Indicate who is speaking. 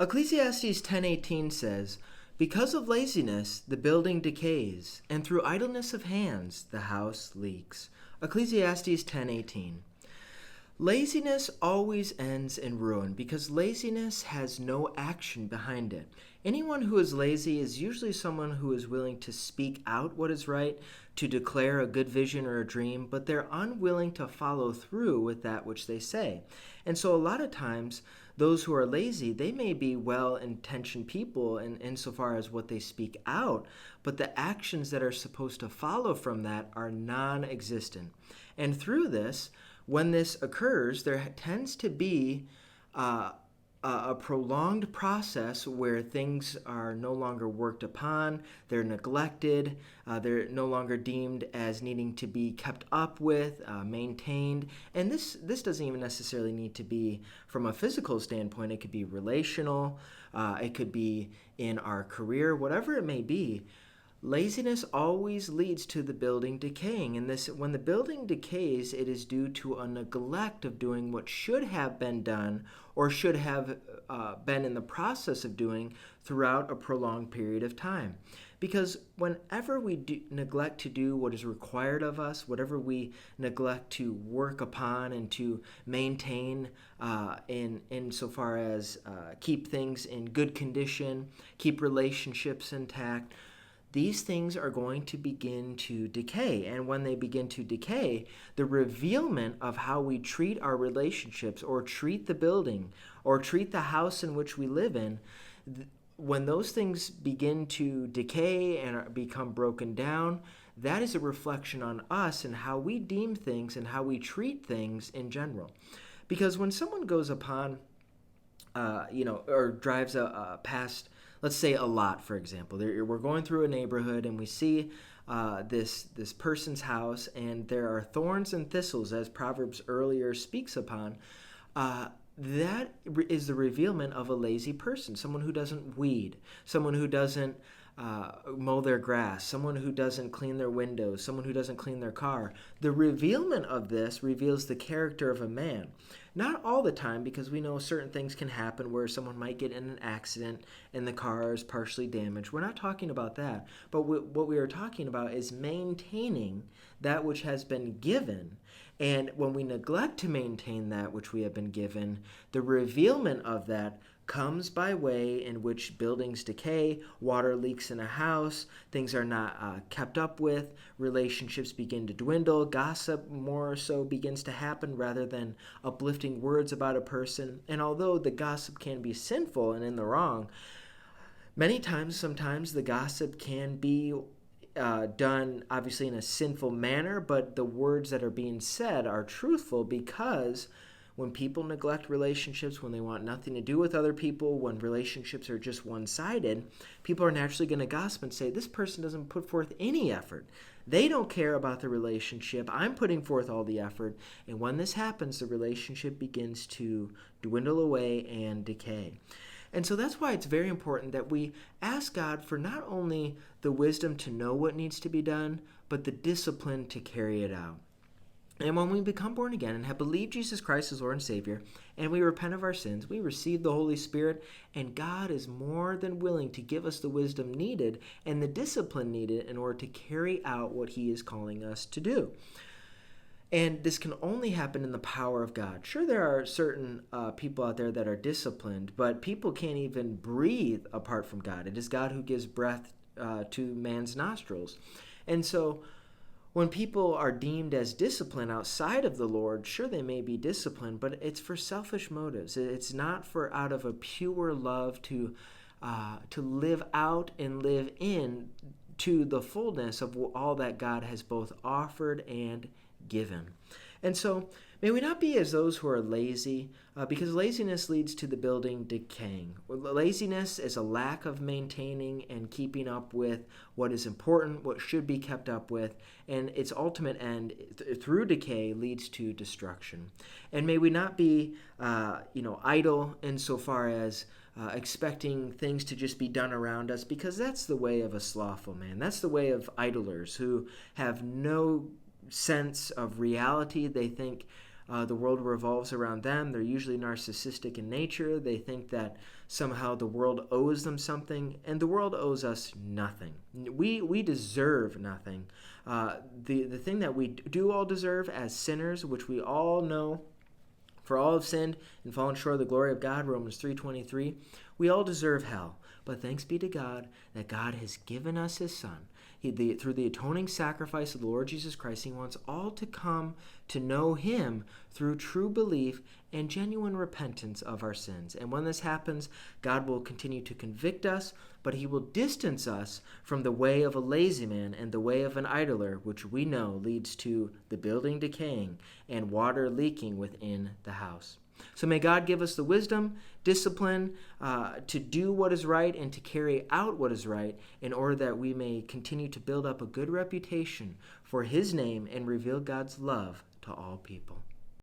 Speaker 1: Ecclesiastes 10:18 says, "Because of laziness the building decays, and through idleness of hands the house leaks." Ecclesiastes 10:18. Laziness always ends in ruin because laziness has no action behind it. Anyone who is lazy is usually someone who is willing to speak out what is right, to declare a good vision or a dream, but they're unwilling to follow through with that which they say. And so a lot of times, those who are lazy, they may be well-intentioned people insofar as what they speak out, but the actions that are supposed to follow from that are non-existent. And through this, when this occurs, there tends to be a prolonged process where things are no longer worked upon, they're neglected, they're no longer deemed as needing to be kept up with, maintained. And this doesn't even necessarily need to be from a physical standpoint. It could be relational, it could be in our career, whatever it may be. Laziness always leads to the building decaying, and when the building decays, it is due to a neglect of doing what should have been done or should have been in the process of doing throughout a prolonged period of time. Because whenever we neglect to do what is required of us, whatever we neglect to work upon and to maintain in so far as keep things in good condition, keep relationships intact, these things are going to begin to decay. And when they begin to decay, the revealment of how we treat our relationships or treat the building or treat the house in which we live in, when those things begin to decay and become broken down, that is a reflection on us and how we deem things and how we treat things in general. Because when someone goes upon, or drives past, let's say, a lot, for example. We're going through a neighborhood and we see this person's house, and there are thorns and thistles, as Proverbs earlier speaks upon. That is the revealment of a lazy person, someone who doesn't weed, someone who doesn't mow their grass, someone who doesn't clean their windows, someone who doesn't clean their car. The revealment of this reveals the character of a man. Not all the time, because we know certain things can happen where someone might get in an accident and the car is partially damaged. We're not talking about that. But what we are talking about is maintaining that which has been given. And when we neglect to maintain that which we have been given, the revealment of that comes by way in which buildings decay, water leaks in a house, things are not kept up with, relationships begin to dwindle, gossip more so begins to happen rather than uplifting words about a person. And although the gossip can be sinful and in the wrong, sometimes the gossip can be done obviously in a sinful manner, but the words that are being said are truthful, because when people neglect relationships, when they want nothing to do with other people, when relationships are just one-sided, people are naturally going to gossip and say, this person doesn't put forth any effort. They don't care about the relationship. I'm putting forth all the effort. And when this happens, the relationship begins to dwindle away and decay. And so that's why it's very important that we ask God for not only the wisdom to know what needs to be done, but the discipline to carry it out. And when we become born again and have believed Jesus Christ as Lord and Savior, and we repent of our sins, we receive the Holy Spirit, and God is more than willing to give us the wisdom needed and the discipline needed in order to carry out what He is calling us to do. And this can only happen in the power of God. Sure, there are certain people out there that are disciplined, but people can't even breathe apart from God. It is God who gives breath to man's nostrils. And so when people are deemed as disciplined outside of the Lord, sure, they may be disciplined, but it's for selfish motives. It's not for out of a pure love to live out and live in to the fullness of all that God has both offered and given. And so may we not be as those who are lazy, because laziness leads to the building decaying. Laziness is a lack of maintaining and keeping up with what is important, what should be kept up with, and its ultimate end through decay leads to destruction. And may we not be idle insofar as expecting things to just be done around us, because that's the way of a slothful man. That's the way of idlers who have no sense of reality. They think the world revolves around them. They're usually narcissistic in nature. They think that somehow the world owes them something, and the world owes us nothing. We deserve nothing. The thing that we do all deserve as sinners, which we all know, for all have sinned and fallen short of the glory of God, Romans 3:23, we all deserve hell. But thanks be to God that God has given us his Son. Through the atoning sacrifice of the Lord Jesus Christ, he wants all to come to know him through true belief and genuine repentance of our sins. And when this happens, God will continue to convict us, but he will distance us from the way of a lazy man and the way of an idler, which we know leads to the building decaying and water leaking within the house. So may God give us the wisdom, discipline to do what is right and to carry out what is right in order that we may continue to build up a good reputation for his name and reveal God's love to all people.